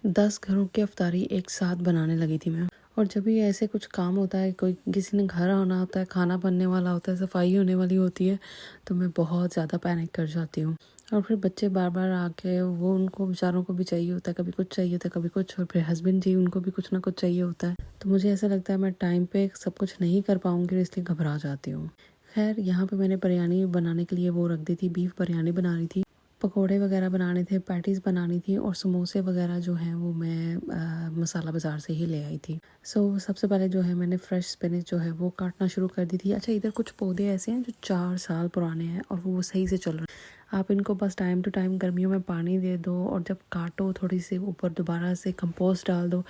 10 घरों की अफ्तारी एक साथ बनाने लगी थी मैं। और जब भी ऐसे कुछ काम होता है, कोई किसी ने घर आना होता है, खाना बनने वाला होता है, सफाई होने वाली होती है, तो मैं बहुत ज़्यादा पैनिक कर जाती हूँ। और फिर बच्चे बार बार आके वो उनको बेचारों को भी चाहिए होता है, कभी कुछ चाहिए होता है, कभी कुछ, और फिर हस्बैंड जी उनको भी कुछ ना कुछ चाहिए होता है। तो मुझे ऐसा लगता है मैं टाइम पे सब कुछ नहीं कर पाऊँगी, इसलिए घबरा जाती हूँ। खैर, यहाँ पे मैंने बिरयानी बनाने के लिए वो रख दी थी, बीफ बिरयानी बना रही थी, पकोड़े वगैरह बनाने थे, पैटीज़ बनानी थी, और समोसे वगैरह जो हैं वो मैं मसाला बाज़ार से ही ले आई थी। सबसे पहले जो है मैंने फ्रेश स्पिनच जो है वो काटना शुरू कर दी थी। अच्छा, इधर कुछ पौधे ऐसे हैं जो 4 साल पुराने हैं और वो सही से चल रहे हैं। आप इनको बस टाइम टू टाइम गर्मियों में पानी दे दो, और जब काटो थोड़ी सी ऊपर दोबारा से कंपोस्ट डाल दो।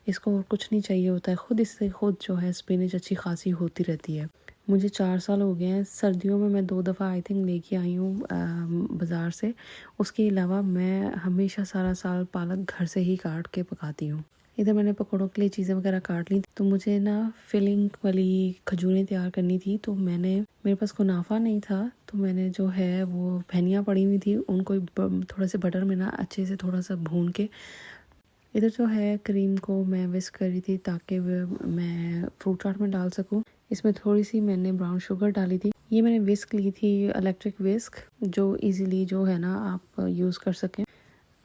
इसको और कुछ नहीं चाहिए होता है, इससे खुद जो है स्पिनच अच्छी खासी होती रहती है। मुझे 4 साल हो गए हैं। सर्दियों में मैं 2 दफ़ा आई थिंक लेके आई हूँ बाज़ार से। उसके अलावा मैं हमेशा सारा साल पालक घर से ही काट के पकाती हूँ। इधर मैंने पकौड़ों के लिए चीज़ें वगैरह काट ली, तो मुझे ना फिलिंग वाली खजूरें तैयार करनी थी। तो मेरे पास कुनाफा नहीं था, तो मैंने जो है वो फैनियाँ पड़ी हुई थी, उनको थोड़ा से बटर में ना अच्छे से थोड़ा सा भून के, इधर जो है क्रीम को मैं विस्क कर रही थी ताकि मैं फ्रूट चाट में डाल सकूं। इसमें थोड़ी सी मैंने ब्राउन शुगर डाली थी। ये मैंने विस्क ली थी, इलेक्ट्रिक विस्क, जो इजीली जो है ना आप यूज़ कर सकें।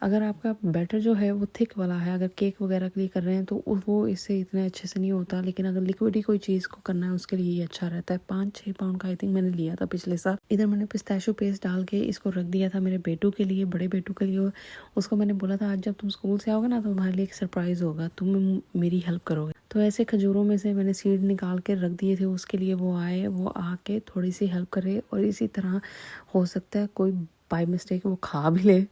अगर आपका बैटर जो है वो थिक वाला है, अगर केक वगैरह के लिए कर रहे हैं तो वो इससे इतने अच्छे से नहीं होता, लेकिन अगर लिक्विड ही कोई चीज़ को करना है उसके लिए ये अच्छा रहता है। 5-6 पाउंड का आई थिंक मैंने लिया था पिछले साल। इधर मैंने पिस्ताशियो पेस्ट डाल के इसको रख दिया था मेरे बेटू के लिए, बड़े बेटू के लिए। उसको मैंने बोला था आज जब तुम स्कूल से आओगे ना तो तुम्हारे लिए एक सरप्राइज़ होगा, तुम मेरी हेल्प करोगे। तो ऐसे खजूरों में से मैंने सीड निकाल के रख दिए थे उसके लिए। वो आए, वो आके थोड़ी सी हेल्प करे, और इसी तरह हो सकता है कोई बाय मिस्टेक वो खा भी ले।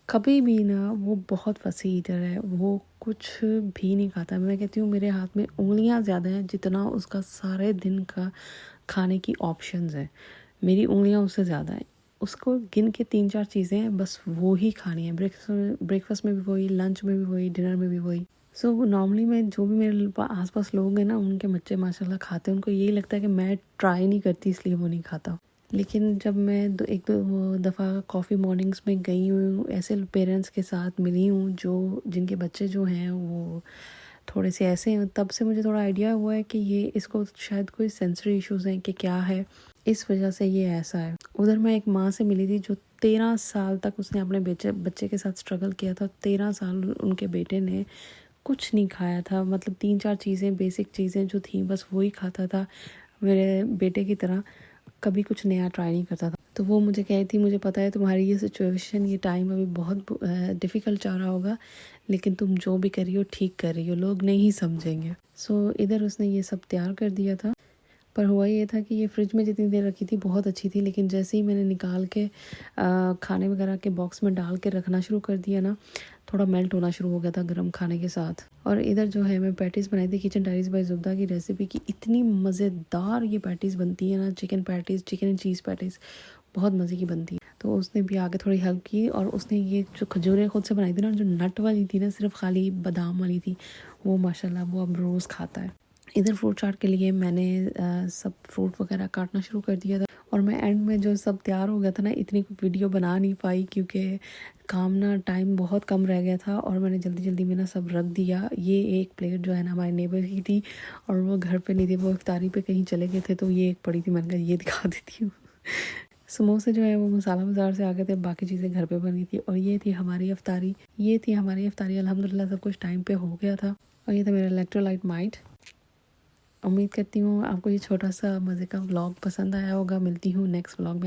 कभी भी ना, वो बहुत फसी ईटर है, वो कुछ भी नहीं खाता। मैं कहती हूँ मेरे हाथ में उंगलियां ज़्यादा हैं जितना उसका सारे दिन का खाने की ऑप्शंस हैं। मेरी उंगलियां उससे ज़्यादा हैं। उसको गिन के 3-4 चीज़ें हैं, बस वो ही खानी है। ब्रेकफास्ट में भी वही, लंच में भी वही, डिनर में भी वही। नॉर्मली मैं जो भी मेरे आसपास लोग हैं ना, उनके बच्चे माशाल्लाह खाते हैं, उनको यही लगता है कि मैं ट्राई नहीं करती इसलिए वो नहीं खाता। लेकिन जब मैं एक दो दफ़ा कॉफ़ी मॉर्निंग्स में गई हूँ, ऐसे पेरेंट्स के साथ मिली हूँ जो जिनके बच्चे जो हैं वो थोड़े से ऐसे हैं, तब से मुझे थोड़ा आइडिया हुआ है कि ये इसको शायद कोई सेंसरी इश्यूज़ हैं कि क्या है, इस वजह से ये ऐसा है। उधर मैं एक माँ से मिली थी जो 13 साल तक उसने अपने बच्चे के साथ स्ट्रगल किया था। 13 साल उनके बेटे ने कुछ नहीं खाया था, मतलब 3-4 चीज़ें, बेसिक चीज़ें जो थी बस वही खाता था, मेरे बेटे की तरह कभी कुछ नया ट्राई नहीं करता था। तो वो मुझे कह रही थी, मुझे पता है तुम्हारी ये सिचुएशन, ये टाइम अभी बहुत डिफ़िकल्ट जा रहा होगा, लेकिन तुम जो भी कर रही हो ठीक कर रही हो, लोग नहीं समझेंगे। इधर उसने ये सब तैयार कर दिया था। पर हुआ ये था कि ये फ्रिज में जितनी देर रखी थी बहुत अच्छी थी, लेकिन जैसे ही मैंने निकाल के खाने वगैरह के बॉक्स में डाल के रखना शुरू कर दिया ना, थोड़ा मेल्ट होना शुरू हो गया था गर्म खाने के साथ। और इधर जो है मैं पैटीज़ बनाई थी किचन डायरीज बाय जुबदा की रेसिपी की। इतनी मज़ेदार ये पैटीज़ बनती है ना, chicken patties, chicken and cheese patties बहुत मज़े की बनती है। तो उसने भी आगे थोड़ी हेल्प की, और उसने ये जो खजूरें खुद से बनाई थी ना, जो नट वाली थी ना, सिर्फ खाली बादाम वाली थी, वो माशाल्लाह वो अब रोज़ खाता है। इधर फ्रूट चाट के लिए मैंने सब फ्रूट वगैरह काटना शुरू कर दिया था, और मैं एंड में जो सब तैयार हो गया था ना, इतनी वीडियो बना नहीं पाई क्योंकि काम ना, टाइम बहुत कम रह गया था, और मैंने जल्दी जल्दी में ना सब रख दिया। ये एक प्लेट जो है ना हमारे नेबर की थी, और वो घर पे नहीं थी, वो इफ्तारी पे कहीं चले गए थे, तो ये एक पड़ी थी, मैंने कहा ये दिखा देती हूँ। समोसे जो है वो मसाला बाज़ार से आ गए थे, बाकी चीज़ें घर पे बनी थी, और ये थी हमारी अफ्तारी। अल्हम्दुलिल्लाह सब कुछ टाइम पे हो गया था। और ये था मेरा इलेक्ट्रोलाइट माइट। उम्मीद करती हूँ आपको ये छोटा सा मज़े का व्लॉग पसंद आया होगा। मिलती हूँ नेक्स्ट व्लॉग में।